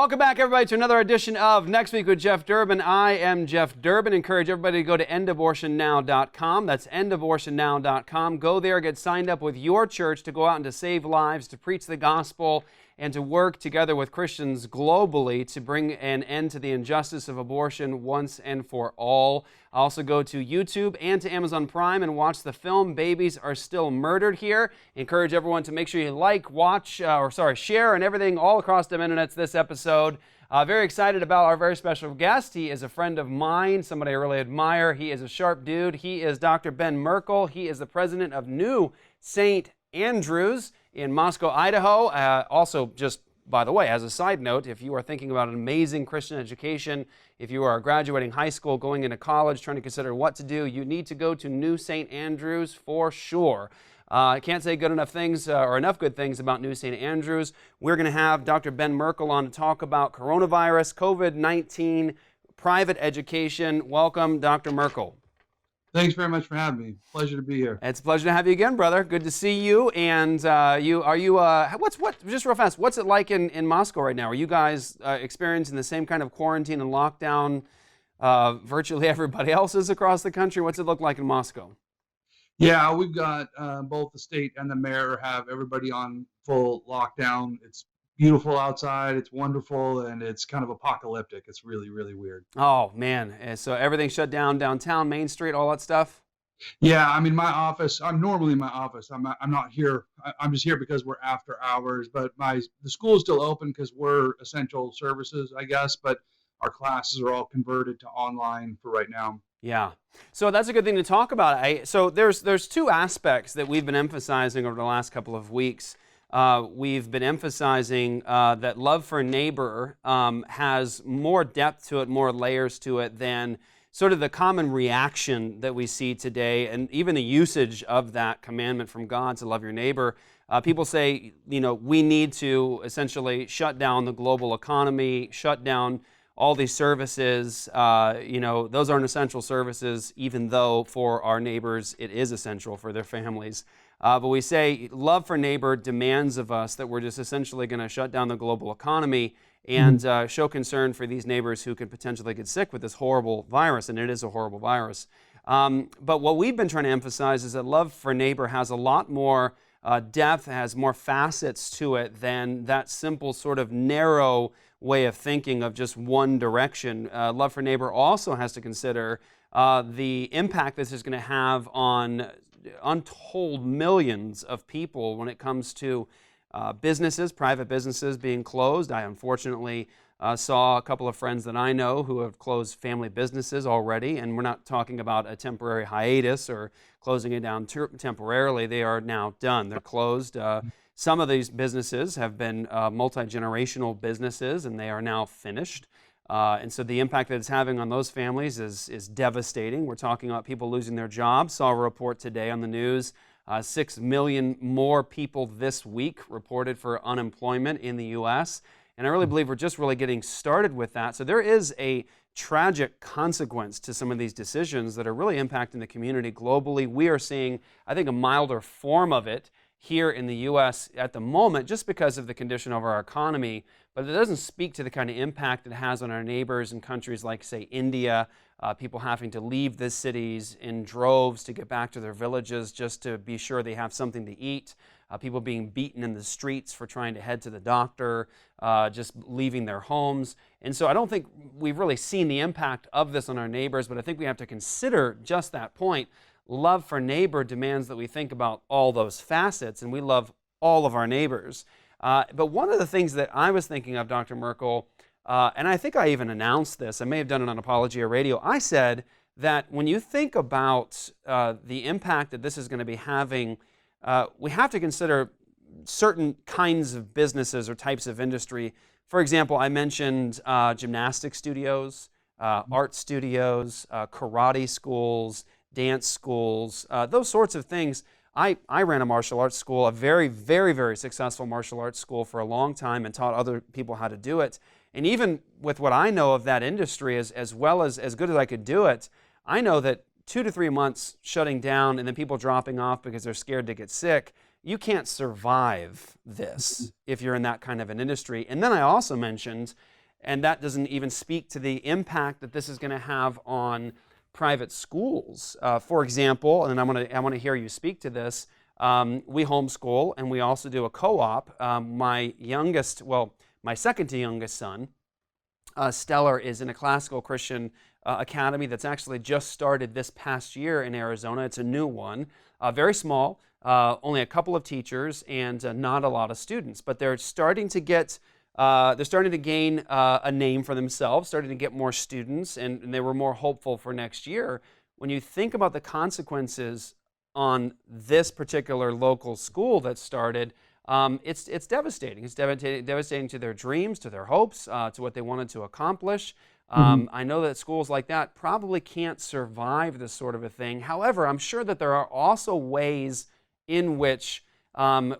Welcome back, everybody, to another edition of Next Week with Jeff Durbin. I am Jeff Durbin. Encourage everybody to go to endabortionnow.com. That's endabortionnow.com. Go there, get signed up with your church to go out and to save lives, to preach the gospel, and to work together with Christians globally to bring an end to the injustice of abortion once and for all. Also go to YouTube and to Amazon Prime and watch the film Babies Are Still Murdered Here. Encourage everyone to make sure you like, watch, share and everything all across the internets this episode. Very excited about our very special guest. He is a friend of mine, somebody I really admire. He is a sharp dude. He is Dr. Ben Merkle. He is the president of New St. Andrews in Moscow, Idaho. Also, just by the way, as a side note, if you are thinking about an amazing Christian education, if you are graduating high school, going into college, trying to consider what to do, you need to go to New St. Andrews for sure. I can't say good enough things or enough good things about New St. Andrews. We're going to have Dr. Ben Merkle on to talk about coronavirus, COVID-19, private education. Welcome, Dr. Merkle. Thanks very much for having me. Pleasure to be here. It's a pleasure to have you again, brother. Good to see you. And just real fast, what's it like in Moscow right now? Are you guys experiencing the same kind of quarantine and lockdown virtually everybody else is across the country? What's it look like in Moscow? Yeah, we've got both the state and the mayor have everybody on full lockdown. It's beautiful outside. It's wonderful, and it's kind of apocalyptic. It's really, really weird. Oh, man. So everything's shut down downtown, Main Street, all that stuff? Yeah, I mean, my office, I'm normally in my office. I'm not here. I'm just here because we're after hours, but the school is still open because we're essential services, I guess, but our classes are all converted to online for right now. Yeah. So that's a good thing to talk about. So there's two aspects that we've been emphasizing over the last couple of weeks. We've been emphasizing that love for neighbor has more depth to it, more layers to it than sort of the common reaction that we see today, and even the usage of that commandment from God to love your neighbor. People say, we need to essentially shut down the global economy, shut down all these services. Those aren't essential services, even though for our neighbors it is essential for their families. But we say love for neighbor demands of us that we're just essentially going to shut down the global economy and show concern for these neighbors who could potentially get sick with this horrible virus, and it is a horrible virus. But what we've been trying to emphasize is that love for neighbor has a lot more depth, has more facets to it than that simple sort of narrow way of thinking of just one direction. Love for neighbor also has to consider the impact this is going to have on untold millions of people when it comes to businesses, private businesses being closed. I unfortunately saw a couple of friends that I know who have closed family businesses already, and we're not talking about a temporary hiatus or closing it down temporarily. They are now done. They're closed. Some of these businesses have been multi-generational businesses, and they are now finished. And so the impact that it's having on those families is devastating. We're talking about people losing their jobs. Saw a report today on the news, 6 million more people this week reported for unemployment in the U.S. And I really believe we're just really getting started with that. So there is a tragic consequence to some of these decisions that are really impacting the community globally. We are seeing, I think, a milder form of it here in the U.S. at the moment just because of the condition of our economy, but it doesn't speak to the kind of impact it has on our neighbors in countries like, say, India, people having to leave the cities in droves to get back to their villages just to be sure they have something to eat, people being beaten in the streets for trying to head to the doctor, just leaving their homes. And so I don't think we've really seen the impact of this on our neighbors, but I think we have to consider just that point. Love for neighbor demands that we think about all those facets, and we love all of our neighbors. But one of the things that I was thinking of, Dr. Merkle, and I think I even announced this, I may have done it on Apologia Radio, I said that when you think about the impact that this is going to be having, we have to consider certain kinds of businesses or types of industry. For example, I mentioned gymnastic studios, art studios, karate schools, dance schools, those sorts of things. I ran a martial arts school, a very, very, very successful martial arts school for a long time and taught other people how to do it. And even with what I know of that industry, as well as good as I could do it, I know that 2 to 3 months shutting down and then people dropping off because they're scared to get sick, you can't survive this if you're in that kind of an industry. And then I also mentioned And that doesn't even speak to the impact that this is going to have on private schools. For example, and I want to hear you speak to this. We homeschool, and we also do a co-op. My second to youngest son, Stellar, is in a classical Christian academy that's actually just started this past year in Arizona. It's a new one, very small, only a couple of teachers and not a lot of students. But they're starting to gain a name for themselves, starting to get more students, and they were more hopeful for next year. When you think about the consequences on this particular local school that started, it's devastating. It's devastating to their dreams, to their hopes, to what they wanted to accomplish. I know that schools like that probably can't survive this sort of a thing. However, I'm sure that there are also ways in which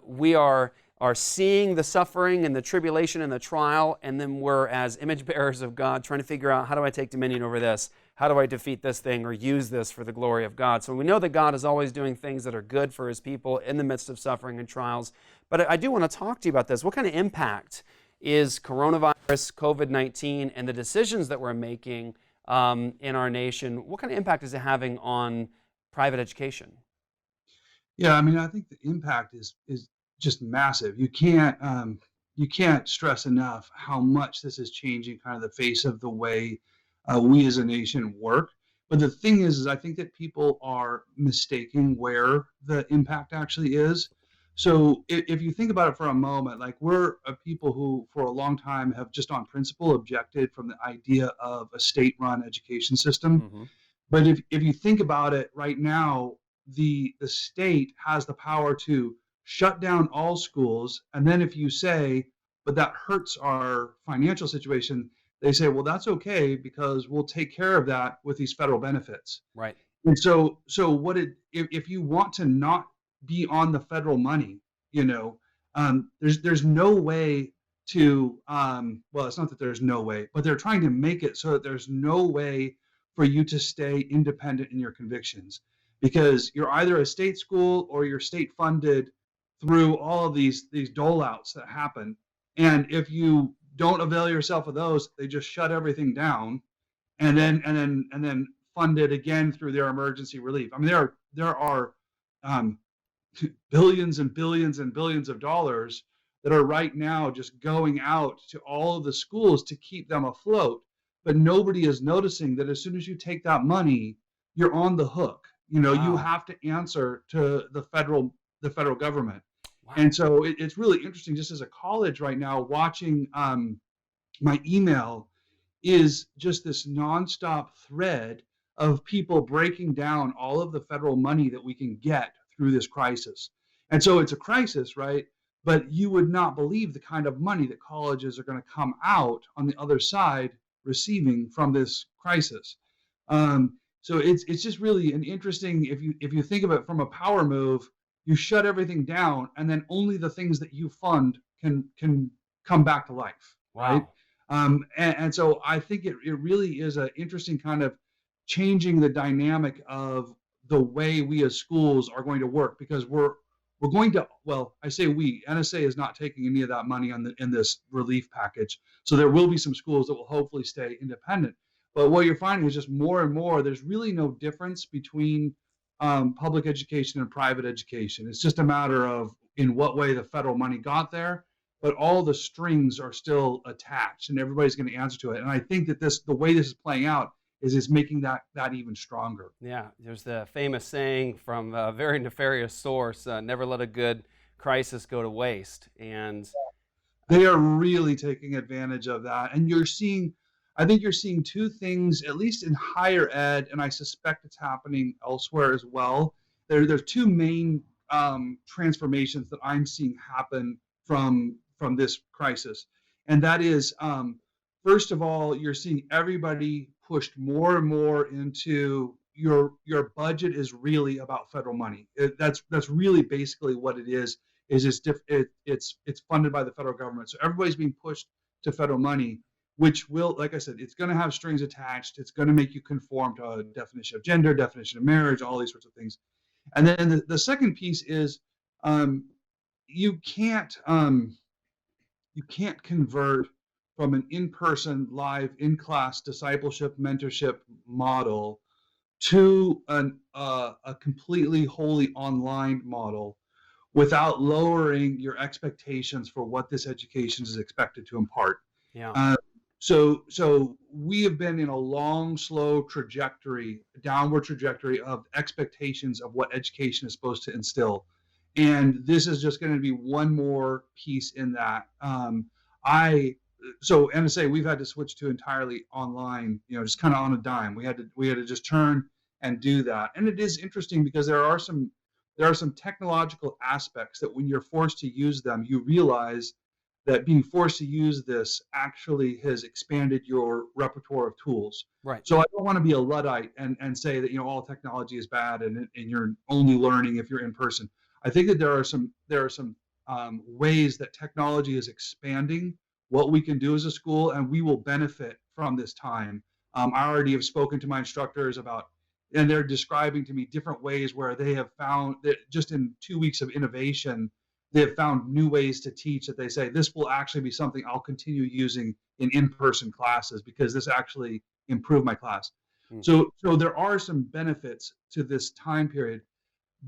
we are seeing the suffering and the tribulation and the trial, and then we're, as image bearers of God, trying to figure out, how do I take dominion over this? How do I defeat this thing or use this for the glory of God? So we know that God is always doing things that are good for His people in the midst of suffering and trials. But I do want to talk to you about this. What kind of impact is coronavirus, COVID-19, and the decisions that we're making in our nation, what kind of impact is it having on private education? Yeah, I mean, I think the impact is just massive. You can't stress enough how much this is changing kind of the face of the way we as a nation work. But the thing is I think that people are mistaking where the impact actually is. So if you think about it for a moment, like, we're a people who for a long time have just on principle objected from the idea of a state-run education system. Mm-hmm. But if you think about it right now, the state has the power to shut down all schools. And then if you say, but that hurts our financial situation, they say, well, that's okay, because we'll take care of that with these federal benefits. Right. And so if you want to not be on the federal money, there's no way to, well, it's not that there's no way, but they're trying to make it so that there's no way for you to stay independent in your convictions, because you're either a state school or you're state funded through all of these dole outs that happen. And if you don't avail yourself of those, they just shut everything down and then fund it again through their emergency relief. I mean, there are billions and billions and billions of dollars that are right now just going out to all of the schools to keep them afloat. But nobody is noticing that as soon as you take that money, you're on the hook. Wow. You have to answer to the federal government. Wow. And so it's really interesting, just as a college right now, watching my email is just this nonstop thread of people breaking down all of the federal money that we can get through this crisis. And so it's a crisis, right? But you would not believe the kind of money that colleges are going to come out on the other side receiving from this crisis. So it's just really an interesting, if you think of it from a power move, you shut everything down, and then only the things that you fund can come back to life. Wow. Right? And so I think it really is an interesting kind of changing the dynamic of the way we as schools are going to work, because we're going to, well, I say we, NSA is not taking any of that money in this relief package. So there will be some schools that will hopefully stay independent. But what you're finding is just more and more, there's really no difference between public education and private education. It's just a matter of in what way the federal money got there, but all the strings are still attached and everybody's going to answer to it. And I think that the way this is playing out is making that even stronger. Yeah, there's the famous saying from a very nefarious source, never let a good crisis go to waste. And they are really taking advantage of that. And I think you're seeing two things, at least in higher ed, and I suspect it's happening elsewhere as well. There's two main transformations that I'm seeing happen from this crisis. And that is, first of all, you're seeing everybody pushed more and more into your budget is really about federal money. That's really basically what it is. It's funded by the federal government. So everybody's being pushed to federal money, which will, like I said, it's going to have strings attached. It's going to make you conform to a definition of gender, definition of marriage, all these sorts of things. And then the second piece is you can't convert from an in-person, live, in-class discipleship, mentorship model to a completely wholly online model without lowering your expectations for what this education is expected to impart. Yeah. Uh, so we have been in a long, slow trajectory, downward trajectory of expectations of what education is supposed to instill, and this is just going to be one more piece in that. I so NSA, we've had to switch to entirely online, just kind of on a dime. We had to just turn and do that, and it is interesting because there are some technological aspects that when you're forced to use them, you realize that being forced to use this actually has expanded your repertoire of tools. Right. So I don't want to be a Luddite and say that all technology is bad and you're only learning if you're in person. I think that there are some ways that technology is expanding what we can do as a school, and we will benefit from this time. I already have spoken to my instructors about, and they're describing to me different ways where they have found that just in 2 weeks of innovation, they have found new ways to teach that they say this will actually be something I'll continue using in in-person classes because this actually improved my class. Mm. So there are some benefits to this time period,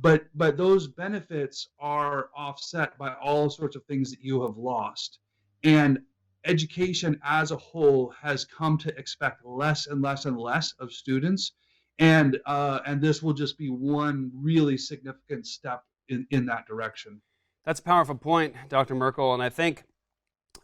but those benefits are offset by all sorts of things that you have lost. And education as a whole has come to expect less and less and less of students, and this will just be one really significant step in that direction. That's a powerful point, Dr. Merkel, and I think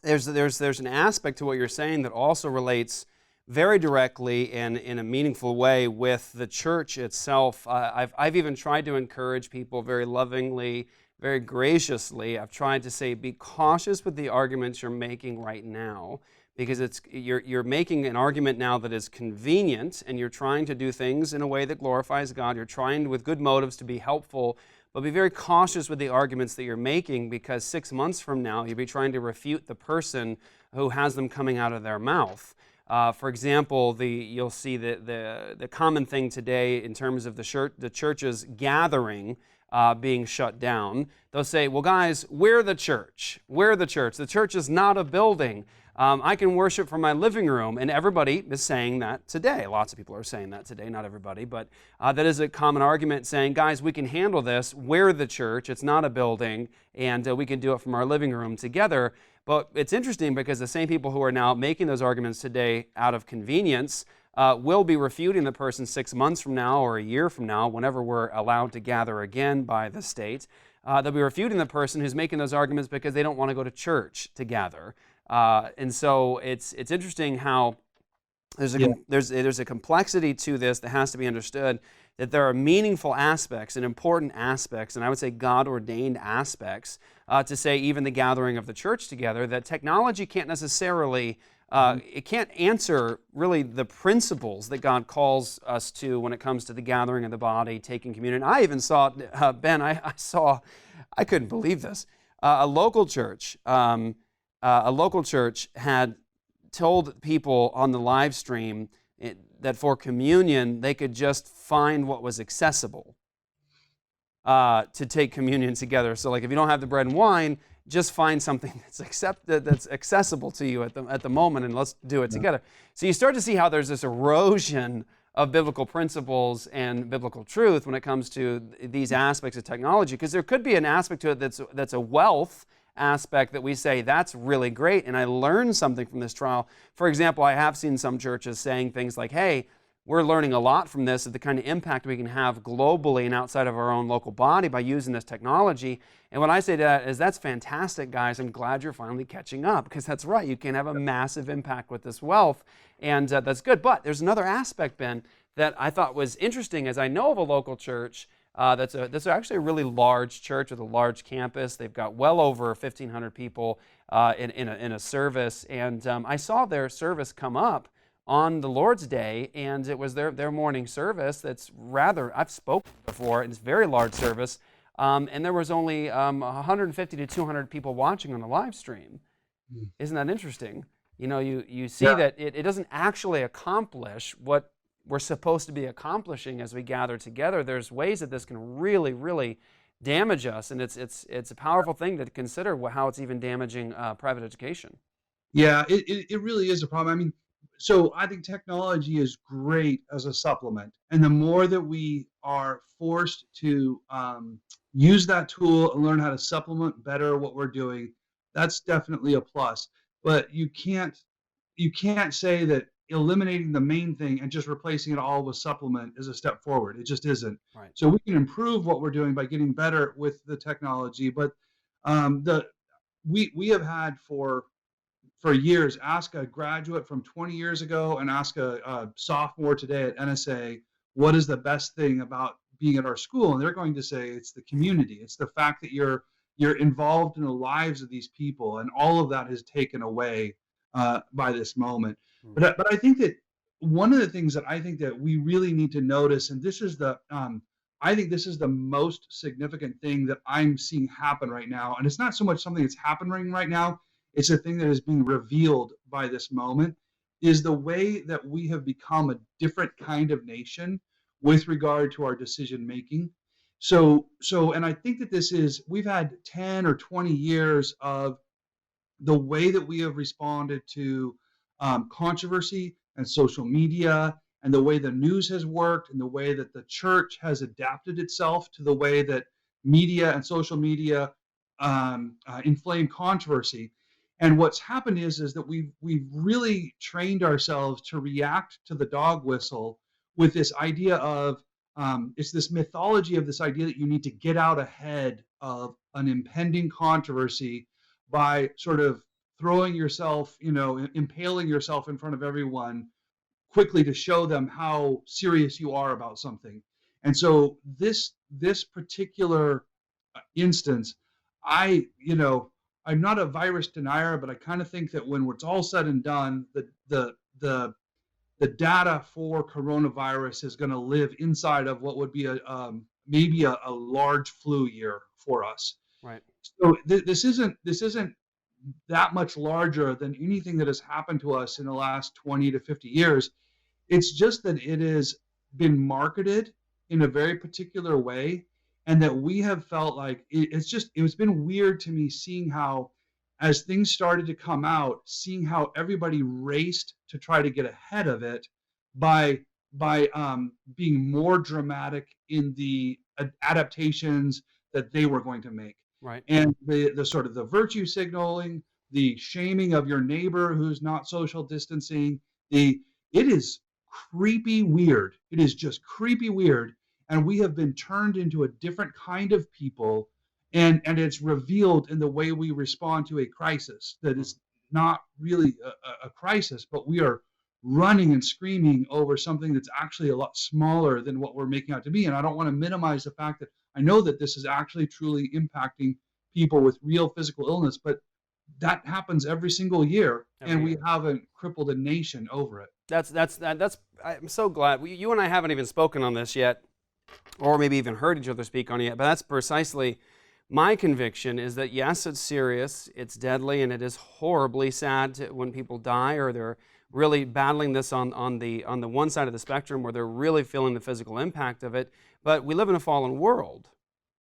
there's an aspect to what you're saying that also relates very directly and in a meaningful way with the church itself. I've even tried to encourage people very lovingly, very graciously. I've tried to say, be cautious with the arguments you're making right now, because you're making an argument now that is convenient, and you're trying to do things in a way that glorifies God. You're trying with good motives to be helpful, but be very cautious with the arguments that you're making, because 6 months from now, you'll be trying to refute the person who has them coming out of their mouth. For example, you'll see the common thing today in terms of the church's gathering being shut down. They'll say, well, guys, we're the church. We're the church. The church is not a building. I can worship from my living room. And everybody is saying that today. Lots of people are saying that today, not everybody. But that is a common argument, saying, guys, we can handle this. We're the church. It's not a building. And we can do it from our living room together. But it's interesting because the same people who are now making those arguments today out of convenience will be refuting the person 6 months from now or a year from now, whenever we're allowed to gather again by the state. They'll be refuting the person who's making those arguments because they don't want to go to church to gather. And so it's interesting how there's a complexity to this that has to be understood, that there are meaningful aspects and important aspects, and I would say God-ordained aspects, to say even the gathering of the church together, that technology can't necessarily, it can't answer really the principles that God calls us to when it comes to the gathering of the body, taking communion. I even saw, Ben, I couldn't believe this. A local church had told people on the live stream that for communion they could just find what was accessible to take communion together. So, like, if you don't have the bread and wine, just find something that's accessible to you at the moment, and let's do it together. So you start to see how there's this erosion of biblical principles and biblical truth when it comes to these aspects of technology, because there could be an aspect to it that's a wealth aspect that we say, that's really great, and I learned something from this trial. For example, I have seen some churches saying things like, hey, we're learning a lot from this, of the kind of impact we can have globally and outside of our own local body by using this technology. And what I say to that is, that's fantastic, guys. I'm glad you're finally catching up, because that's right. You can have a massive impact with this wealth, and that's good. But there's another aspect, Ben, that I thought was interesting, as I know of a local church that's actually a really large church with a large campus. They've got well over 1,500 people in a service, and I saw their service come up on the Lord's Day, and it was their morning service. That's rather, I've spoken before, and it's a very large service, and there was only 150 to 200 people watching on the live stream. Isn't that interesting? You know, you see that it doesn't actually accomplish what we're supposed to be accomplishing as we gather together. There's ways that this can really, really damage us, and it's a powerful thing to consider how it's even damaging private education. Yeah, it really is a problem. I mean, so I think technology is great as a supplement, and the more that we are forced to use that tool and learn how to supplement better what we're doing, that's definitely a plus. But you can't say that eliminating the main thing and just replacing it all with supplement is a step forward. It just isn't. Right. So we can improve what we're doing by getting better with the technology, but the we have had for years, ask a graduate from 20 years ago and ask a sophomore today at NSA, what is the best thing about being at our school? And they're going to say it's the community. It's the fact that you're involved in the lives of these people, and all of that is taken away by this moment. Mm. But I think that one of the things that I think that we really need to notice, and this is I think this is the most significant thing that I'm seeing happen right now, and it's not so much something that's happening right now, it's a thing that is being revealed by this moment, is the way that we have become a different kind of nation with regard to our decision making. And I think that we've had 10 or 20 years of the way that we have responded to controversy and social media, and the way the news has worked, and the way that the church has adapted itself to the way that media and social media inflame controversy. And what's happened is that we've really trained ourselves to react to the dog whistle with this idea of it's this mythology of this idea that you need to get out ahead of an impending controversy by sort of throwing yourself, impaling yourself in front of everyone quickly to show them how serious you are about something. And so this particular instance, I, I'm not a virus denier, but I kind of think that when it's all said and done, the data for coronavirus is going to live inside of what would be maybe a large flu year for us. Right. So this isn't that much larger than anything that has happened to us in the last 20 to 50 years. It's just that it has been marketed in a very particular way, and that we have felt like it's been weird to me seeing how, as things started to come out, seeing how everybody raced to try to get ahead of it by being more dramatic in the adaptations that they were going to make. Right. And the sort of the virtue signaling, the shaming of your neighbor who's not social distancing, it is creepy weird. It is just creepy weird. And we have been turned into a different kind of people, and it's revealed in the way we respond to a crisis that is not really a crisis, but we are running and screaming over something that's actually a lot smaller than what we're making out to be. And I don't want to minimize the fact that I know that this is actually truly impacting people with real physical illness, but that happens every single year, and we haven't crippled a nation over it. That's. I'm so glad you and I haven't even spoken on this yet, or maybe even heard each other speak on it yet. But that's precisely my conviction: is that yes, it's serious, it's deadly, and it is horribly sad when people die or they're really battling this on the one side of the spectrum where they're really feeling the physical impact of it. But we live in a fallen world.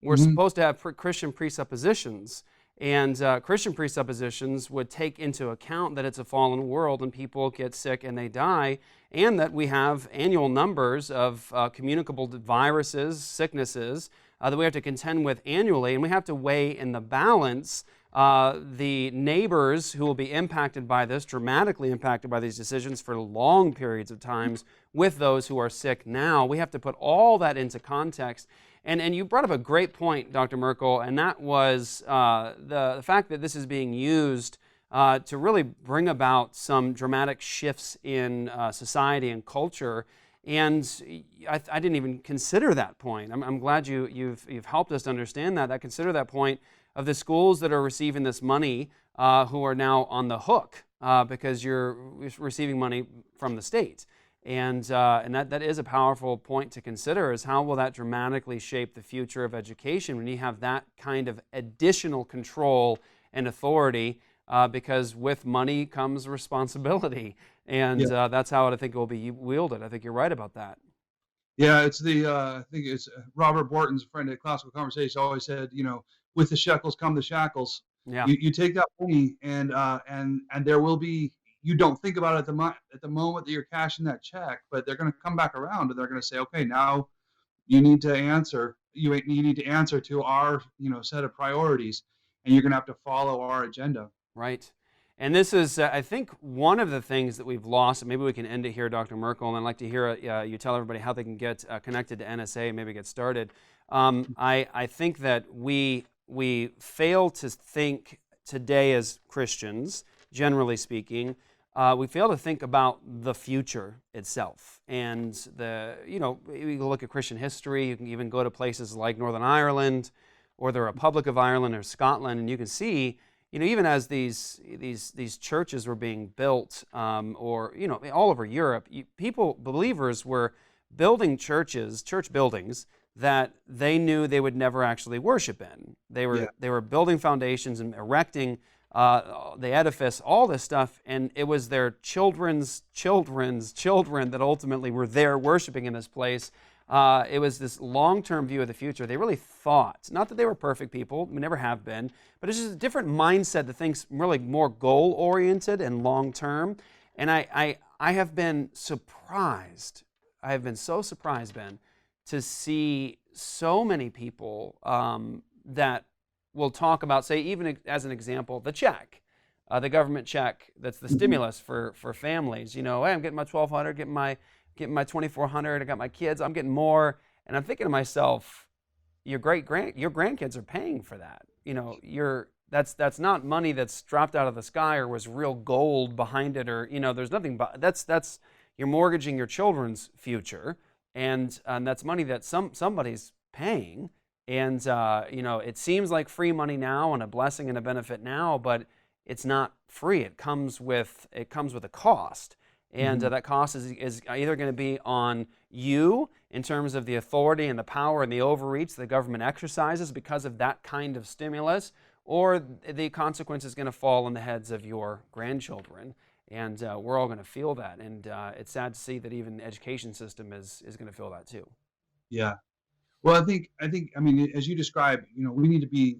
We're supposed to have Christian presuppositions, and Christian presuppositions would take into account that it's a fallen world and people get sick and they die, and that we have annual numbers of communicable viruses, sicknesses that we have to contend with annually, and we have to weigh in the balance the neighbors who will be impacted by this, dramatically impacted by these decisions for long periods of times, with those who are sick now. We have to put all that into context. And you brought up a great point, Dr. Merkel, and that was the fact that this is being used to really bring about some dramatic shifts in society and culture. And I didn't even consider that point. I'm glad you've helped us to understand that. I consider that point of the schools that are receiving this money who are now on the hook because you're receiving money from the state. And that is a powerful point to consider, is how will that dramatically shape the future of education when you have that kind of additional control and authority, because with money comes responsibility. And that's how I think it will be wielded. I think you're right about that. Yeah, it's I think it's Robert Borton's friend at Classical Conversation always said, with the shekels come the shackles. Yeah. You take that money and there will be, you don't think about it at the moment that you're cashing that check, but they're going to come back around and they're going to say, okay, now you need to answer. You need to answer to our set of priorities, and you're going to have to follow our agenda. Right. And this is, I think, one of the things that we've lost. And maybe we can end it here, Dr. Merkel. And I'd like to hear you tell everybody how they can get connected to NSA and maybe get started. I think that we fail to think today as Christians, generally speaking. We fail to think about the future itself. And you can look at Christian history. You can even go to places like Northern Ireland or the Republic of Ireland or Scotland, and you can see, even as these churches were being built, or all over Europe, believers were building church buildings that they knew they would never actually worship in. They were building foundations and erecting the edifice, all this stuff, and it was their children's children that ultimately were there worshiping in this place. It was this long-term view of the future. They really thought, not that they were perfect people, we never have been, but it's just a different mindset that thinks really more goal-oriented and long-term. And I have been surprised. I have been so surprised, Ben, to see so many people that will talk about, say, even as an example, the check, the government check that's the stimulus for families. Hey, I'm getting my $1,200, getting my $2,400. I got my kids. I'm getting more, and I'm thinking to myself, your grandkids are paying for that. That's not money that's dropped out of the sky or was real gold behind it, or there's nothing. That's you're mortgaging your children's future, and that's money that somebody's paying. And it seems like free money now and a blessing and a benefit now, but it's not free. It comes with a cost. And that cost is either going to be on you in terms of the authority and the power and the overreach the government exercises because of that kind of stimulus, or the consequence is going to fall on the heads of your grandchildren. And we're all going to feel that. And it's sad to see that even the education system is going to feel that too. Yeah. Well, I mean, as you described, we need to be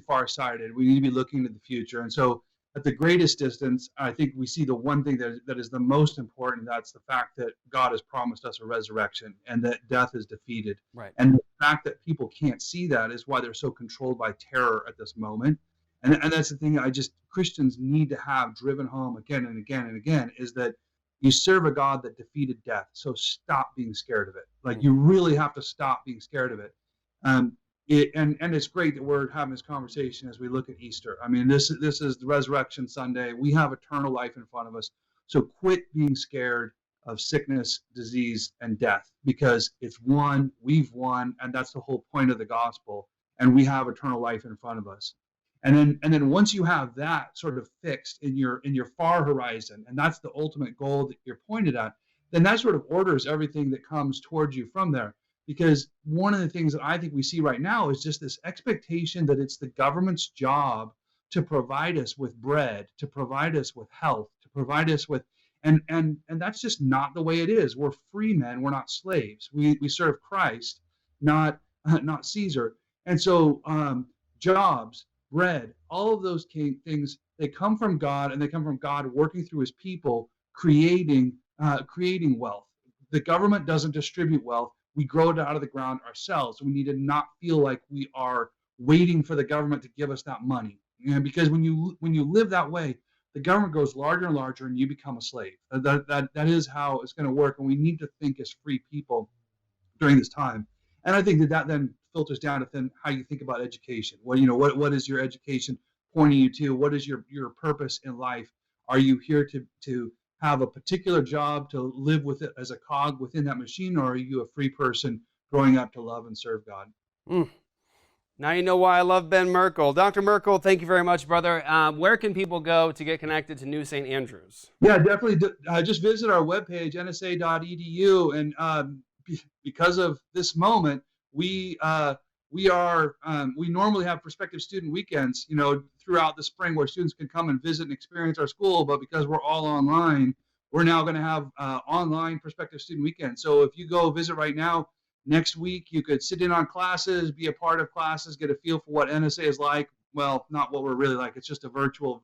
farsighted. We need to be looking to the future. And so at the greatest distance, I think we see the one thing that is the most important. That's the fact that God has promised us a resurrection and that death is defeated. Right. And the fact that people can't see that is why they're so controlled by terror at this moment. And that's the thing Christians need to have driven home again and again and again, is that you serve a God that defeated death. So stop being scared of it. Like, you really have to stop being scared of it. And it's great that we're having this conversation as we look at Easter. I mean, this is the Resurrection Sunday. We have eternal life in front of us. So quit being scared of sickness, disease, and death, because it's won, we've won, and that's the whole point of the gospel. And we have eternal life in front of us. And then once you have that sort of fixed in your far horizon, and that's the ultimate goal that you're pointed at, then that sort of orders everything that comes towards you from there. Because one of the things that I think we see right now is just this expectation that it's the government's job to provide us with bread, to provide us with health, to provide us with, and that's just not the way it is. We're free men. We're not slaves. We serve Christ, not Caesar. And so jobs, bread, all of those things, they come from God, and they come from God working through his people, creating wealth. The government doesn't distribute wealth. We grow it out of the ground ourselves. We need to not feel like we are waiting for the government to give us that money. Because when you live that way, the government grows larger and larger, and you become a slave. That is how it's going to work. And we need to think as free people during this time. And I think that then filters down to then how you think about education. What is your education pointing you to? What is your purpose in life? Are you here to have a particular job, to live with it as a cog within that machine, or are you a free person growing up to love and serve God? Now you know why I love Ben Merkel. Dr. Merkel, thank you very much, brother. Where can people go to get connected to New St. Andrews? Yeah, definitely. Just visit our webpage, nsa.edu, and because of this moment, we normally have prospective student weekends, throughout the spring, where students can come and visit and experience our school. But because we're all online, we're now going to have online prospective student weekends. So if you go visit right now, next week, you could sit in on classes, be a part of classes, get a feel for what NSA is like, well, not what we're really like. It's just a virtual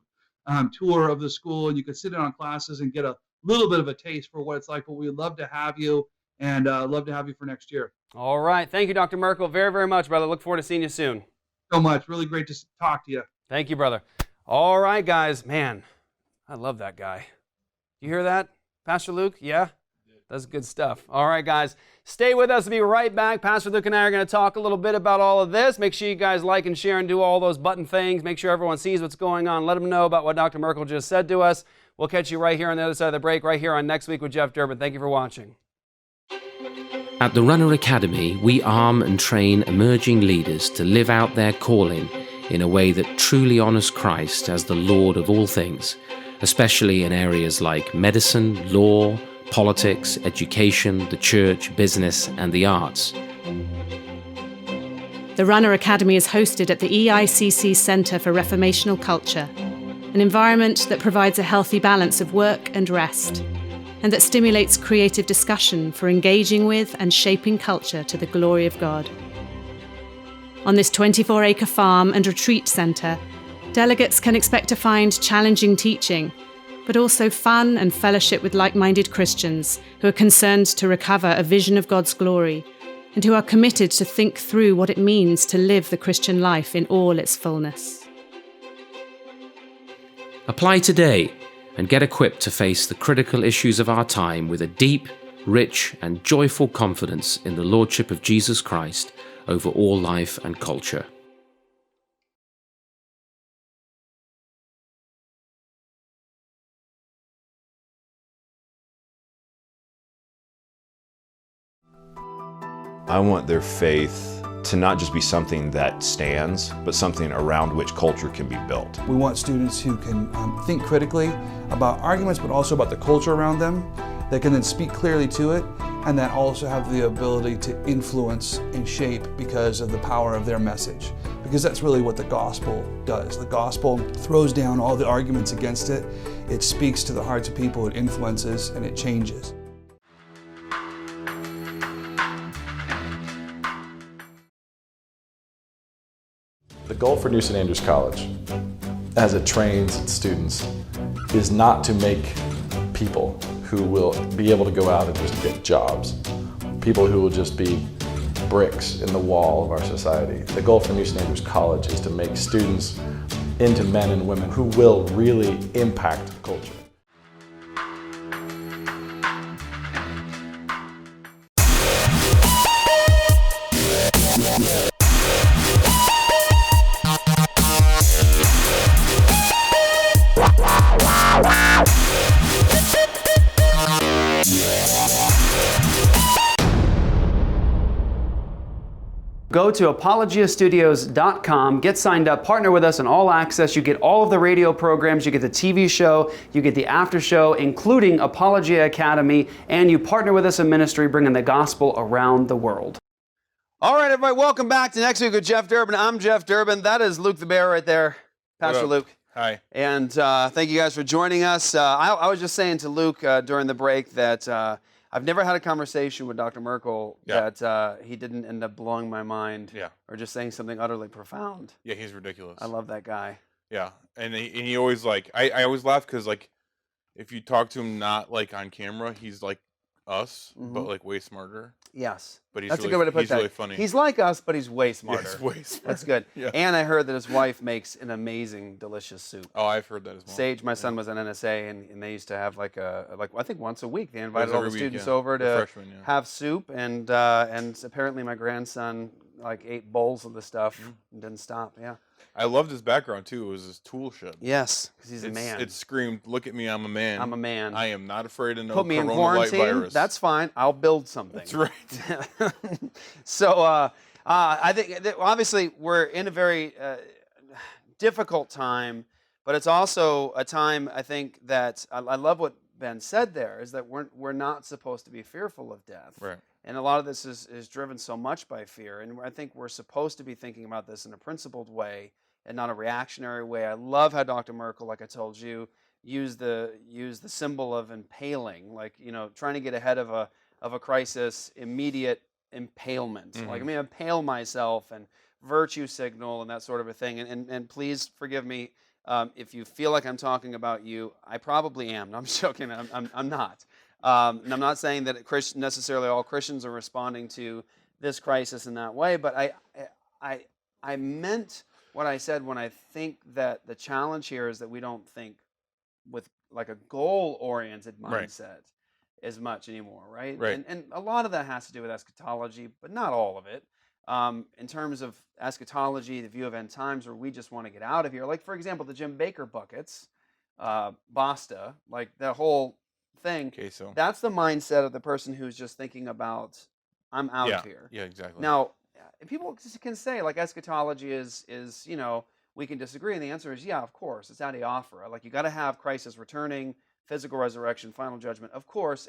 tour of the school, and you could sit in on classes and get a little bit of a taste for what it's like. But we'd love to have you, and love to have you for next year. All right. Thank you, Dr. Merkel, very, very much, brother. Look forward to seeing you soon. So much. Really great to talk to you. Thank you, brother. All right, guys. Man, I love that guy. You hear that, Pastor Luke? Yeah? That's good stuff. All right, guys. Stay with us. We'll be right back. Pastor Luke and I are going to talk a little bit about all of this. Make sure you guys like and share and do all those button things. Make sure everyone sees what's going on. Let them know about what Dr. Merkel just said to us. We'll catch you right here on the other side of the break, right here on Next Week with Jeff Durbin. Thank you for watching. At the Runner Academy, we arm and train emerging leaders to live out their calling in a way that truly honors Christ as the Lord of all things, especially in areas like medicine, law, politics, education, the church, business, and the arts. The Runner Academy is hosted at the EICC Centre for Reformational Culture, an environment that provides a healthy balance of work and rest, and that stimulates creative discussion for engaging with and shaping culture to the glory of God. On this 24-acre farm and retreat centre, delegates can expect to find challenging teaching, but also fun and fellowship with like-minded Christians who are concerned to recover a vision of God's glory and who are committed to think through what it means to live the Christian life in all its fullness. Apply today and get equipped to face the critical issues of our time with a deep, rich, and joyful confidence in the Lordship of Jesus Christ over all life and culture. I want their faith to not just be something that stands, but something around which culture can be built. We want students who can think critically about arguments, but also about the culture around them, that can then speak clearly to it, and that also have the ability to influence and shape because of the power of their message. Because that's really what the gospel does. The gospel throws down all the arguments against it. It speaks to the hearts of people, it influences, and it changes. The goal for New St. Andrews College, as it trains its students, is not to make people who will be able to go out and just get jobs, people who will just be bricks in the wall of our society. The goal for New St. Andrews College is to make students into men and women who will really impact culture. Go to apologiastudios.com, get signed up, partner with us on All Access. You get all of the radio programs, you get the TV show, you get the after show, including Apologia Academy, and you partner with us in ministry, bringing the gospel around the world. All right, everybody, welcome back to Next Week with Jeff Durbin. I'm Jeff Durbin. That is Luke the Bear right there, Pastor Luke. Hi. And thank you guys for joining us. I was just saying to Luke during the break that I've never had a conversation with Dr. Merkel that he didn't end up blowing my mind or just saying something utterly profound. Yeah, he's ridiculous. I love that guy. Yeah, and he always like, I always laugh because like, if you talk to him not like on camera, he's like us, but like way smarter. Yes. But he's That's really, a good way to put he's that. really funny. He's like us, but he's way smarter. Yeah, he's way smarter. That's good. Yeah. And I heard that his wife makes an amazing, delicious soup. Oh, I've heard that as well. Sage, my son was an NSA, and they used to have like I think once a week they invited all the every week, students yeah. over The to freshmen, yeah. have soup, and apparently my grandson like ate bowls of the stuff and didn't stop. Yeah. I loved his background too. It was his tool shed. Yes, because he's a man. It screamed, "Look at me, I'm a man. I'm a man. I am not afraid of no Put me in corona quarantine. virus." That's fine. I'll build something. That's right. So I think that obviously we're in a very difficult time, but it's also a time I think that I love what Ben said there is that we're not supposed to be fearful of death. Right. And a lot of this is driven so much by fear. And I think we're supposed to be thinking about this in a principled way and not a reactionary way. I love how Dr. Merkel, like I told you, used the symbol of impaling, like, you know, trying to get ahead of a crisis, immediate impalement. Like, I mean, impale myself and virtue signal and that sort of a thing. And please forgive me if you feel like I'm talking about you. I probably am. No, I'm joking. I'm not. And I'm not saying that necessarily all Christians are responding to this crisis in that way, but I meant what I said when I think that the challenge here is that we don't think with like a goal-oriented mindset as much anymore, right? Right. And a lot of that has to do with eschatology, but not all of it. In terms of eschatology, the view of end times, where we just want to get out of here. Like, for example, the Jim Baker buckets, Basta, like that whole thing. Okay, so That's the mindset of the person who's just thinking about, I'm out of here. Yeah, exactly. Now, people can say, like, eschatology is we can disagree, and the answer is, yeah, of course, it's adiaphora. Like, you got to have Christ returning, physical resurrection, final judgment, of course,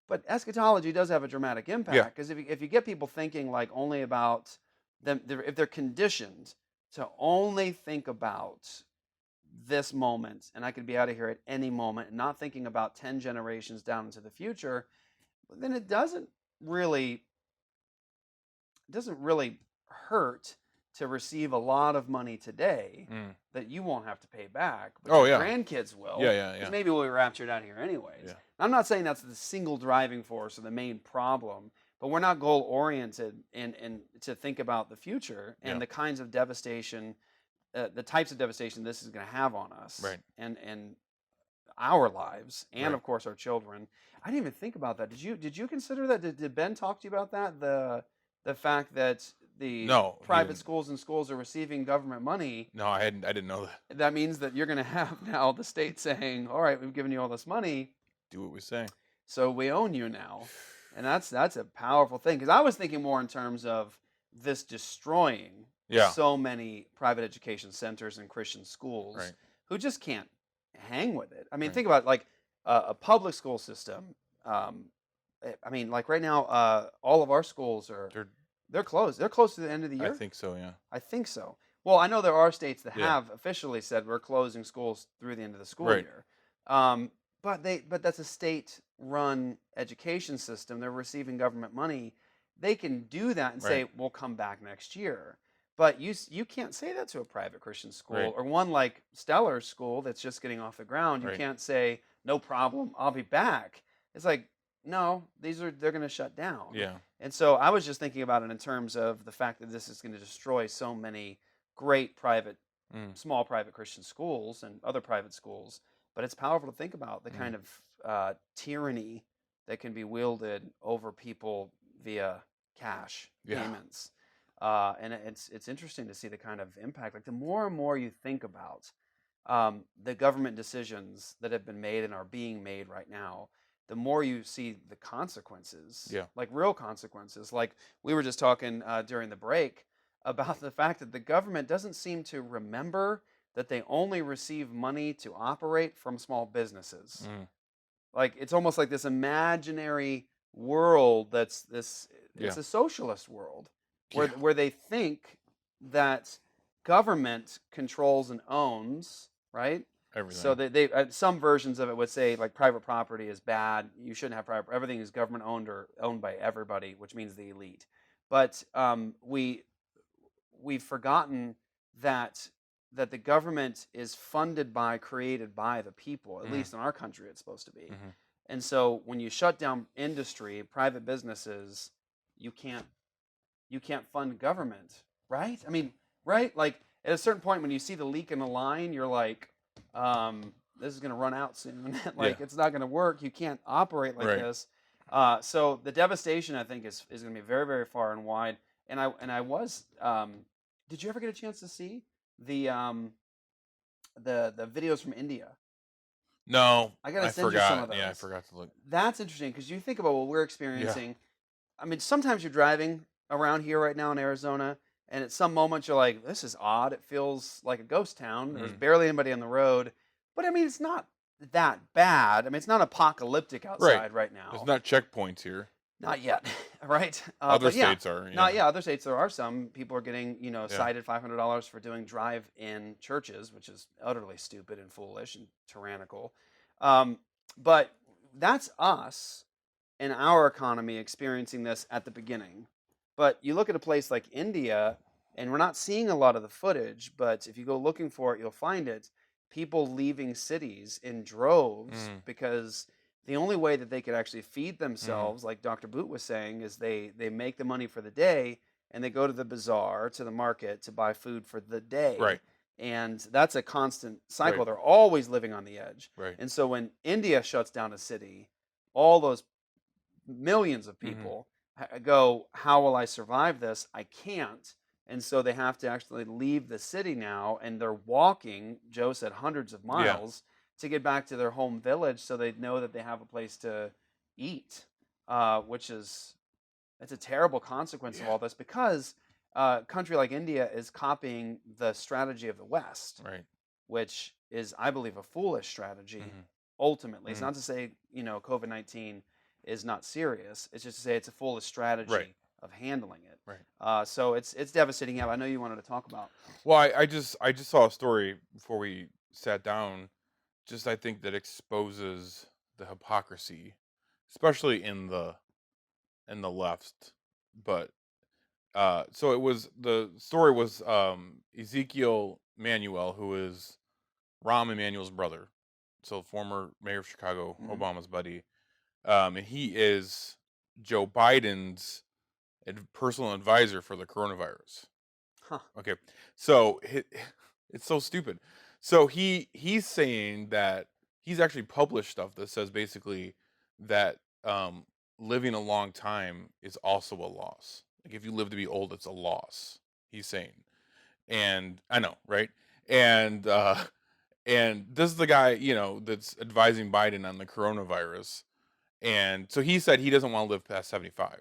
but eschatology does have a dramatic impact, because if you get people thinking like only about them, if they're conditioned to only think about this moment, and I could be out of here at any moment, and not thinking about 10 generations down into the future, then it doesn't really hurt to receive a lot of money today that you won't have to pay back, but your grandkids will. Yeah. Because maybe we'll be raptured out of here anyways. Yeah. I'm not saying that's the single driving force or the main problem, but we're not goal oriented and to think about the future and the kinds of devastation, the types of devastation this is going to have on us, right, and our lives, and of course our children. I didn't even think about that. Did you consider that? Did Ben talk to you about that? The fact that the private schools and schools are receiving government money. No, I didn't know that. That means that you're going to have now the state saying, all right, we've given you all this money. Do what we say. So we own you now. And that's a powerful thing. Because I was thinking more in terms of this destroying so many private education centers and Christian schools who just can't hang with it. I mean, think about like a public school system. I mean, like right now, all of our schools they're closed. They're close to the end of the year. I think so, yeah. I think so. Well, I know there are states that have officially said we're closing schools through the end of the school year. But that's a state-run education system. They're receiving government money. They can do that and say, we'll come back next year. But you can't say that to a private Christian school or one like Stellar's school that's just getting off the ground. You can't say, no problem, I'll be back. It's like, no, they're going to shut down. Yeah. And so I was just thinking about it in terms of the fact that this is going to destroy so many great private, small private Christian schools and other private schools. But it's powerful to think about the kind of tyranny that can be wielded over people via cash payments. And it's interesting to see the kind of impact. Like the more and more you think about the government decisions that have been made and are being made right now, the more you see the consequences, like real consequences. Like we were just talking during the break about the fact that the government doesn't seem to remember that they only receive money to operate from small businesses. Like it's almost like this imaginary world that's it's a socialist world where they think that government controls and owns, right? Everything. So they some versions of it would say like private property is bad. You shouldn't have private. Everything is government owned or owned by everybody, which means the elite. But we've forgotten that the government is funded by, created by the people. At least in our country, it's supposed to be. And so when you shut down industry, private businesses, you can't fund government, right? I mean, right? Like at a certain point when you see the leak in the line, you're like, this is going to run out soon. Like it's not going to work. You can't operate like this. So the devastation, I think, is going to be very, very far and wide. And I was. Did you ever get a chance to see the videos from India? No, I gotta send you some of those. Yeah, I forgot to look. That's interesting because you think about what we're experiencing. I mean, sometimes you're driving around here right now in Arizona, and at some moments you're like, this is odd. It feels like a ghost town. There's barely anybody on the road. But I mean, it's not that bad. I mean, it's not apocalyptic outside right now. There's not checkpoints here. Not yet, right? Other states are. Other states there are some. People are getting, cited $500 for doing drive-in churches, which is utterly stupid and foolish and tyrannical. But that's us in our economy experiencing this at the beginning. But you look at a place like India, And we're not seeing a lot of the footage, but if you go looking for it, you'll find it. People leaving cities in droves because the only way that they could actually feed themselves, like Dr. Boot was saying, is they make the money for the day and they go to the bazaar, to the market to buy food for the day. Right. And that's a constant cycle. Right. They're always living on the edge. Right. And so when India shuts down a city, all those millions of people go, how will I survive this? I can't. And so they have to actually leave the city now, and they're walking, Joe said, hundreds of miles to get back to their home village so they know that they have a place to eat, which is, it's a terrible consequence of all this, because a country like India is copying the strategy of the West, Right. which is, I believe, a foolish strategy, ultimately. It's not to say, COVID-19 is not serious. It's just to say it's a foolish strategy of handling it. Right. So it's devastating. Yeah, I know you wanted to talk about. Well, I just saw a story before we sat down. Just I think that exposes the hypocrisy, especially in the left. But so the story was Ezekiel Manuel, who is Rahm Emanuel's brother, so former mayor of Chicago, Obama's buddy, and he is Joe Biden's personal advisor for the coronavirus. Huh. Okay, so it's so stupid. So he's saying that he's actually published stuff that says basically that living a long time is also a loss. Like if you live to be old, it's a loss. He's saying, and I know, right? And this is the guy, that's advising Biden on the coronavirus, and so he said he doesn't want to live past 75.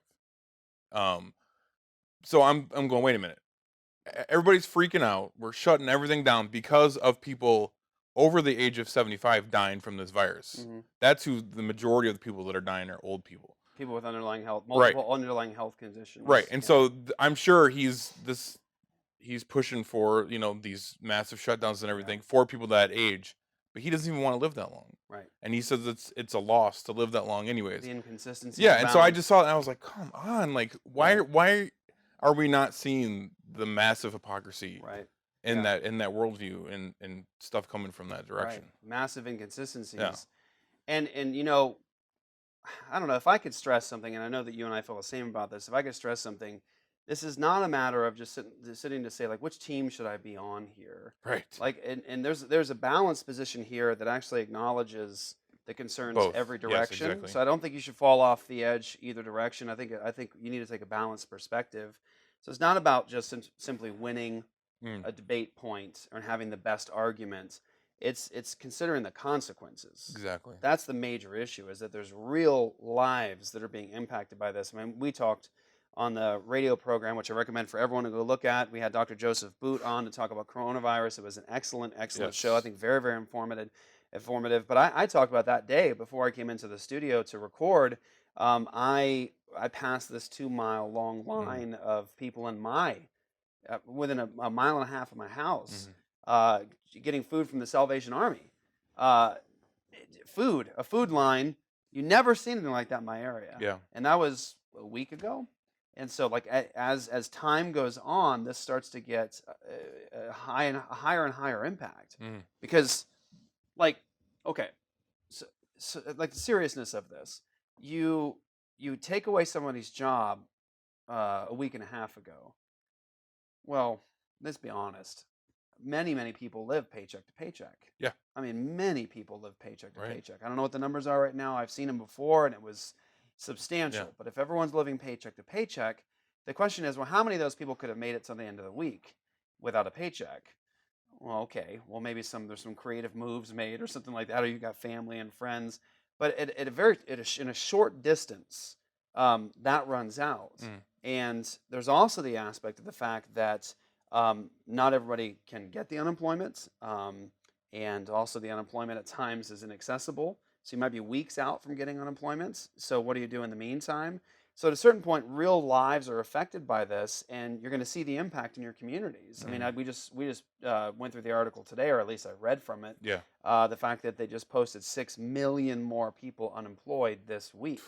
So I'm going, wait a minute. Everybody's freaking out. We're shutting everything down because of people over the age of 75 dying from this virus. That's who the majority of the people that are dying are old people. People with multiple underlying health conditions. Right. And so I'm sure he's pushing for, these massive shutdowns and everything for people that age, but he doesn't even want to live that long. Right. And he says it's a loss to live that long anyways. The inconsistency. Yeah. And so I just saw it and I was like, come on, like why are we not seeing the massive hypocrisy in that worldview and stuff coming from that direction? Right. Massive inconsistencies. Yeah. And I don't know if I could stress something, and I know that you and I feel the same about this. If I could stress something, this is not a matter of just sitting to say, like, which team should I be on here? Right. Like, and there's a balanced position here that actually acknowledges the concerns Both. every Yes, direction. exactly. So I don't think you should fall off the edge either direction. I think you need to take a balanced perspective. So it's not about just simply winning a debate point or having the best argument. It's considering the consequences. Exactly. That's the major issue, is that there's real lives that are being impacted by this. I mean, we talked on the radio program, which I recommend for everyone to go look at. We had Dr. Joseph Boot on to talk about coronavirus. It was an excellent show. I think very, very informative. But I talked about that day before I came into the studio to record. I passed this 2-mile long line of people in within a mile and a half of my house, getting food from the Salvation Army. A food line. You never see anything like that in my area. Yeah. And that was a week ago. And so, like, as time goes on, this starts to get a higher and higher impact. Because, like, okay, so like the seriousness of this, you take away somebody's job a week and a half ago. Well, let's be honest. Many people live paycheck to paycheck. Yeah. I mean, many people live paycheck to Right. paycheck. I don't know what the numbers are right now. I've seen them before, and it was substantial. Yeah. But if everyone's living paycheck to paycheck, the question is, well, how many of those people could have made it to the end of the week without a paycheck? Well, okay. Well, maybe there's some creative moves made or something like that, or you got family and friends. But in a short distance, that runs out. And there's also the aspect of the fact that not everybody can get the unemployment, and also the unemployment at times is inaccessible. So you might be weeks out from getting unemployment. So what do you do in the meantime? So at a certain point, real lives are affected by this, and you're going to see the impact in your communities. I mean, we just went through the article today, or at least I read from it. Yeah. The fact that they just posted 6 million more people unemployed this week.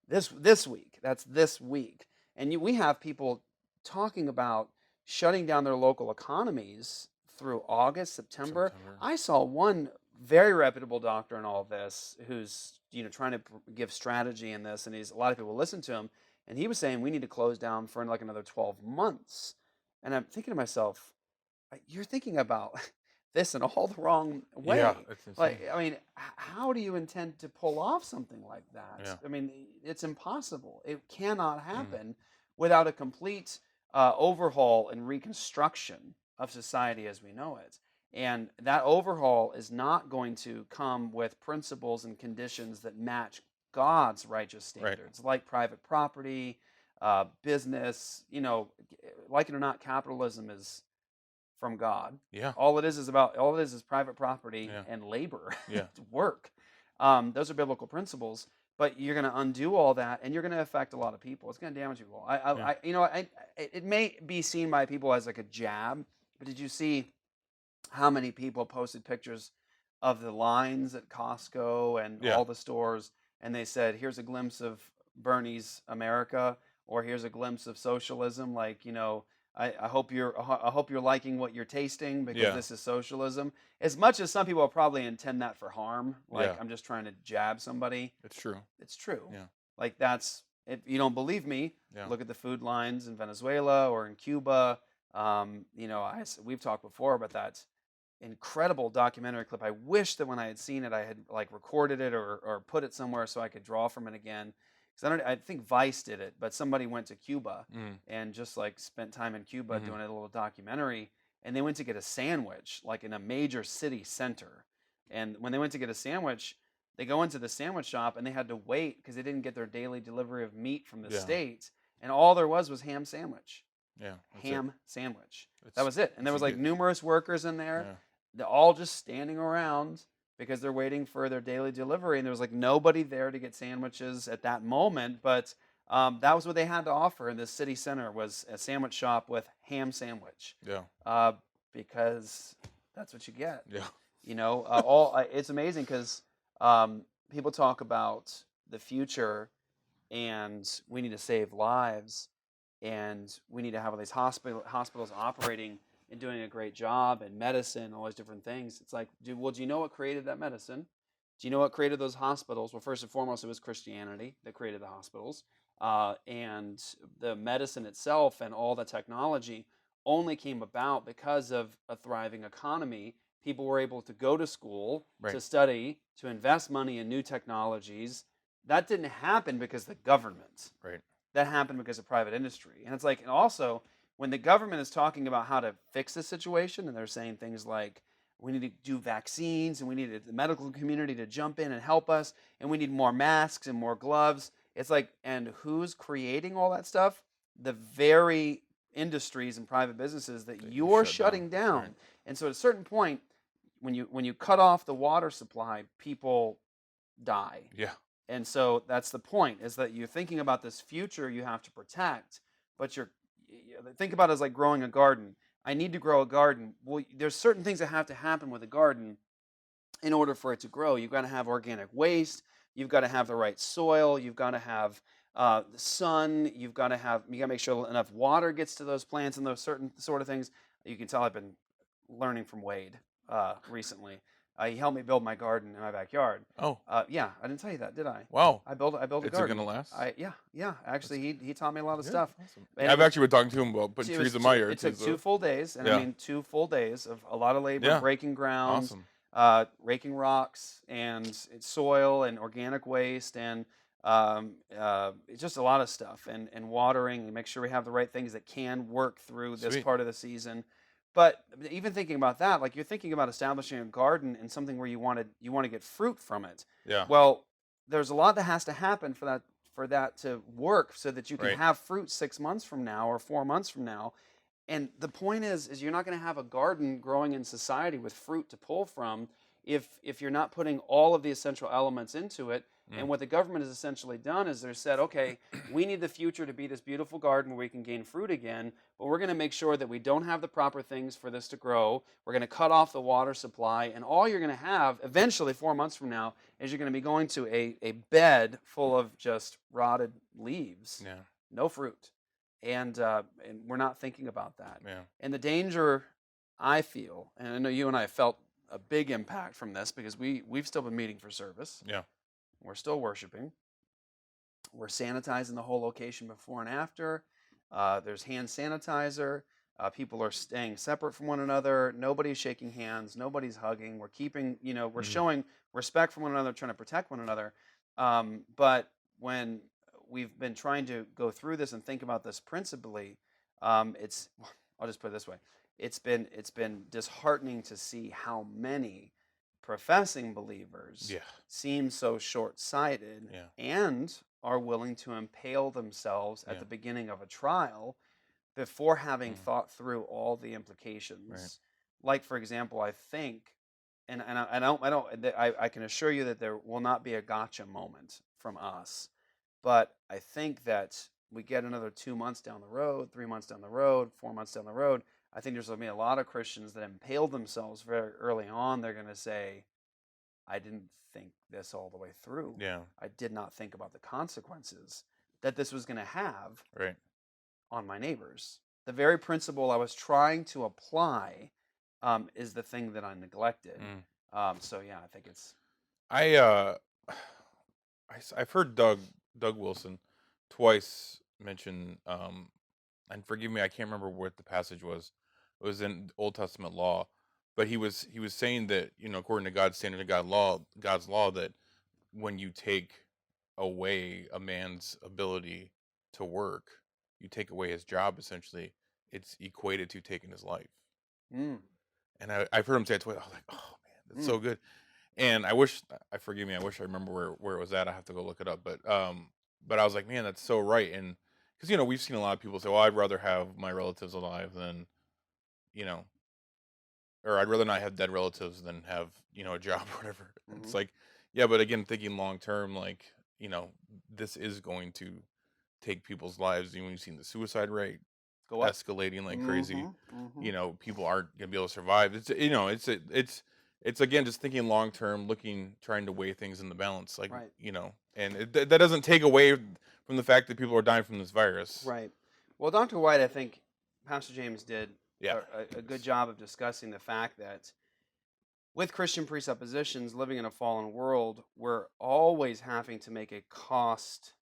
This week. That's this week. And we have people talking about shutting down their local economies through August, September. September. I saw one very reputable doctor in all of this who's trying to give strategy in this, and a lot of people listen to him, and he was saying we need to close down for like another 12 months. And I'm thinking to myself, you're thinking about this in all the wrong way. Yeah, it's insane. Like, I mean, how do you intend to pull off something like that? Yeah. I mean, it's impossible. It cannot happen without a complete overhaul and reconstruction of society as we know it. And that overhaul is not going to come with principles and conditions that match God's righteous standards, like private property, business. Like it or not, capitalism is from God. Yeah. All it is private property and labor, work. Those are biblical principles. But you're going to undo all that, and you're going to affect a lot of people. It's going to damage people. It may be seen by people as like a jab, but did you see how many people posted pictures of the lines at Costco and all the stores, and they said, "Here's a glimpse of Bernie's America," or "Here's a glimpse of socialism." Like, I hope you're liking what you're tasting because this is socialism. As much as some people probably intend that for harm, like I'm just trying to jab somebody. It's true. It's true. Yeah. Like if you don't believe me, look at the food lines in Venezuela or in Cuba. We've talked before about that incredible documentary clip. I wish that when I had seen it, I had like recorded it or put it somewhere so I could draw from it again. Because I think Vice did it, but somebody went to Cuba and just like spent time in Cuba doing a little documentary. And they went to get a sandwich, like in a major city center. And when they went to get a sandwich, they go into the sandwich shop and they had to wait because they didn't get their daily delivery of meat from the States. And all there was ham sandwich. Yeah. Ham sandwich. That was it. And there was like numerous workers in there. Yeah. They're all just standing around because they're waiting for their daily delivery. And there was like nobody there to get sandwiches at that moment. But that was what they had to offer in this city center, was a sandwich shop with ham sandwich. Yeah. Because that's what you get. Yeah. It's amazing because people talk about the future and we need to save lives and we need to have all these hospitals operating and doing a great job, and medicine, all these different things. It's like, do you know what created that medicine? Do you know what created those hospitals? Well, first and foremost, it was Christianity that created the hospitals. And the medicine itself and all the technology only came about because of a thriving economy. People were able to go to school, to study, to invest money in new technologies. That didn't happen because of the government. Right. That happened because of private industry. And it's like, and also, when the government is talking about how to fix the situation, and they're saying things like, we need to do vaccines, and we need the medical community to jump in and help us, and we need more masks and more gloves. It's like, and who's creating all that stuff? The very industries and private businesses that you're shutting down. Right. And so at a certain point, when you cut off the water supply, people die. Yeah. And so that's the point, is that you're thinking about this future you have to protect, but think about it as like growing a garden. I need to grow a garden. Well, there's certain things that have to happen with a garden in order for it to grow. You've got to have organic waste. You've got to have the right soil. You've got to have the sun. You've got to make sure enough water gets to those plants and those certain sort of things. You can tell I've been learning from Wade recently. He helped me build my garden in my backyard. Oh. Yeah, I didn't tell you that, did I? Wow. I built a garden. Is it going to last? Yeah. Actually, he taught me a lot of stuff. Awesome. I've actually been talking to him about putting trees in my yard. It took 2 full days, and I mean 2 full days of a lot of labor, breaking ground, raking rocks, and soil, and organic waste, and it's just a lot of stuff, and watering, and make sure we have the right things that can work through this part of the season. But even thinking about that, like you're thinking about establishing a garden and something where you want to get fruit from it. Yeah. Well, there's a lot that has to happen for that to work, so that you can have fruit 6 months from now or 4 months from now. And the point is you're not going to have a garden growing in society with fruit to pull from if you're not putting all of the essential elements into it. And what the government has essentially done is they've said, okay, we need the future to be this beautiful garden where we can gain fruit again, but we're going to make sure that we don't have the proper things for this to grow. We're going to cut off the water supply, and all you're going to have eventually 4 months from now is you're going to be going to a bed full of just rotted leaves. Yeah. No fruit. and we're not thinking about that. Yeah. And the danger I feel, and I know you and I felt a big impact from this because we've still been meeting for service. Yeah. We're still worshiping. We're sanitizing the whole location before and after. There's hand sanitizer. People are staying separate from one another. Nobody's shaking hands. Nobody's hugging. We're keeping, we're showing respect for one another, trying to protect one another. But when we've been trying to go through this and think about this principally, I'll just put it this way. It's been disheartening to see how many professing believers Yeah. seem so short-sighted Yeah. and are willing to impale themselves at Yeah. the beginning of a trial before having thought through all the implications. Right. Like, for example, I think, I can assure you that there will not be a gotcha moment from us, but I think that we get another 2 months down the road, 3 months down the road, 4 months down the road. I think there's going to be a lot of Christians that impale themselves very early on. They're going to say, I didn't think this all the way through. Yeah. I did not think about the consequences that this was going to have Right. on my neighbors. The very principle I was trying to apply is the thing that I neglected. So yeah, I think it's. I've heard Doug Wilson twice mention, and forgive me, I can't remember what the passage was. It was in Old Testament law, but he was saying that, according to God's standard of God's law, that when you take away a man's ability to work, you take away his job. Essentially, it's equated to taking his life. Mm. And I've heard him say it twice. I was like, oh man, that's so good. And I wish I remember where it was at. I have to go look it up. But I was like, man, that's so right. And because we've seen a lot of people say, well, I'd rather have my relatives alive than, or I'd rather not have dead relatives than have a job or whatever. It's like, yeah, but again, thinking long term, like this is going to take people's lives. You've seen the suicide rate Go up. escalating like crazy. People aren't gonna be able to survive. It's again just thinking long term, trying to weigh things in the balance, like Right. And that doesn't take away from the fact that people are dying from this virus. Right. Well, Dr. White, I think Pastor James did Yeah. a good job of discussing the fact that with Christian presuppositions, living in a fallen world, we're always having to make a cost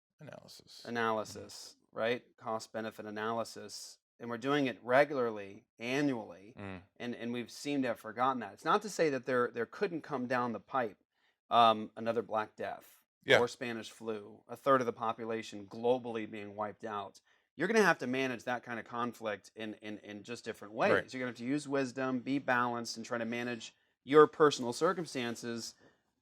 analysis, right? Cost-benefit analysis. And we're doing it regularly, annually, and we've seemed to have forgotten that. It's not to say that there couldn't come down the pipe another Black Death or Spanish flu, a third of the population globally being wiped out. You're going to have to manage that kind of conflict in just different ways. Right. You're going to have to use wisdom, be balanced, and try to manage your personal circumstances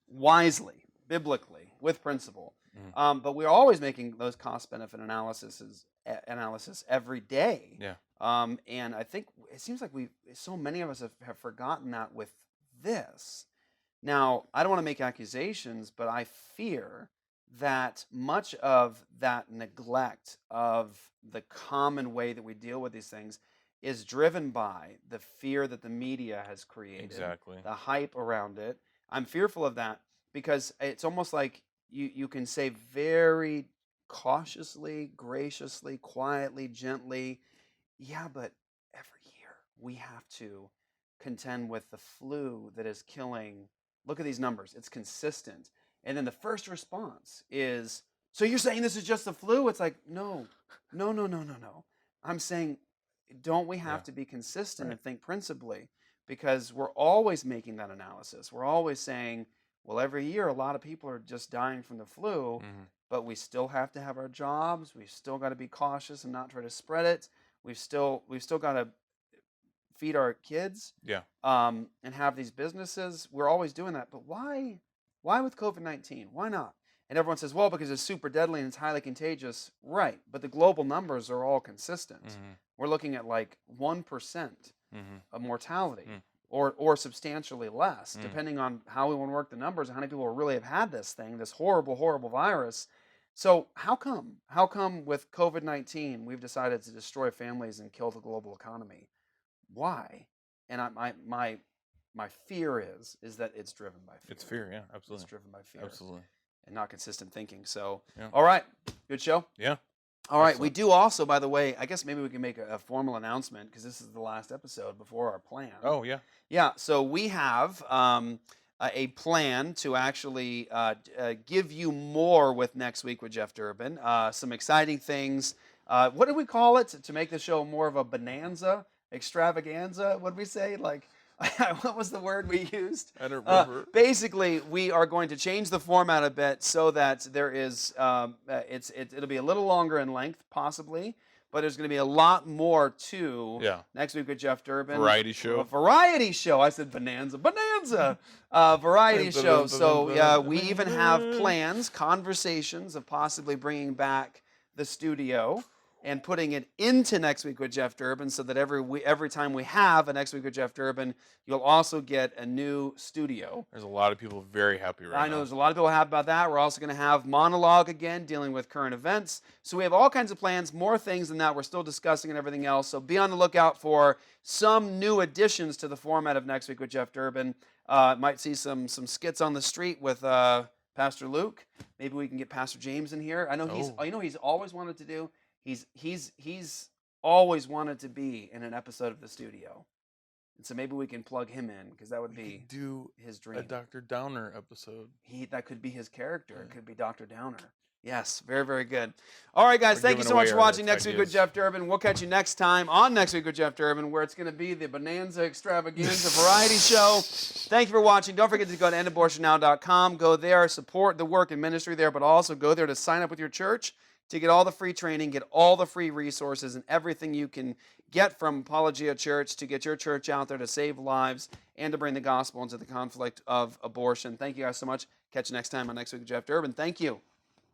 wisely, biblically, with principle. But we're always making those cost-benefit analysis every day. Yeah. And I think it seems like so many of us have forgotten that with this. Now, I don't want to make accusations, but I fear that much of that neglect of the common way that we deal with these things is driven by the fear that the media has created. Exactly. The hype around it. I'm fearful of that because it's almost like you can say very cautiously, graciously, quietly, gently, yeah, but every year we have to contend with the flu that is killing. Look at these numbers. It's consistent. And then the first response is, so you're saying this is just the flu? It's like, no. I'm saying, don't we have to be consistent and think principally? Because we're always making that analysis. We're always saying, well, every year a lot of people are just dying from the flu, but we still have to have our jobs. We've still got to be cautious and not try to spread it. We've still got to feed our kids. Yeah. And have these businesses. We're always doing that. But why? Why with COVID-19? Why not? And everyone says, well, because it's super deadly and it's highly contagious. Right. But the global numbers are all consistent. We're looking at like 1% of mortality or substantially less, depending on how we want to work the numbers and how many people really have had this thing, this horrible, horrible virus. So how come? How come with COVID-19 we've decided to destroy families and kill the global economy? Why? And my fear is that it's driven by fear. It's fear, yeah, absolutely. It's driven by fear. Absolutely. And not consistent thinking. So, Yeah. all right, good show. Yeah. All right. We Excellent. do also, by the way, I guess maybe we can make a formal announcement because this is the last episode before our plan. Oh yeah. Yeah, so we have a plan to actually give you more with Next Week with Jeff Durbin. Some exciting things. What did we call it to make the show more of a bonanza, extravaganza? What did we say? Like, what was the word we used? I don't remember. Basically, we are going to change the format a bit so that there is, it'll be a little longer in length, possibly. But there's going to be a lot more to Next Week with Jeff Durbin. Variety show. A variety show. I said bonanza. Bonanza! Variety show. So we even have plans, conversations of possibly bringing back the studio and putting it into Next Week with Jeff Durbin so that every time we have a Next Week with Jeff Durbin, you'll also get a new studio. There's a lot of people very happy right now. I know there's a lot of people happy about that. We're also going to have monologue again, dealing with current events. So we have all kinds of plans, more things than that we're still discussing and everything else. So be on the lookout for some new additions to the format of Next Week with Jeff Durbin. Might see some skits on the street with Pastor Luke. Maybe we can get Pastor James in here. I know he's always wanted to do. He's always wanted to be in an episode of the studio. And so maybe we can plug him in because that would be his dream. A Dr. Downer episode. That could be his character. It could be Dr. Downer. Yes, very, very good. All right, guys, We're thank you giving so much away for our watching Next Week with ideas. Jeff Durbin. We'll catch you next time on Next Week with Jeff Durbin, where it's going to be the Bonanza Extravaganza Variety Show. Thank you for watching. Don't forget to go to endabortionnow.com. Go there, support the work and ministry there, but also go there to sign up with your church to get all the free training, get all the free resources, and everything you can get from Apologia Church to get your church out there to save lives and to bring the gospel into the conflict of abortion. Thank you guys so much. Catch you next time on Next Week with Jeff Durbin. Thank you.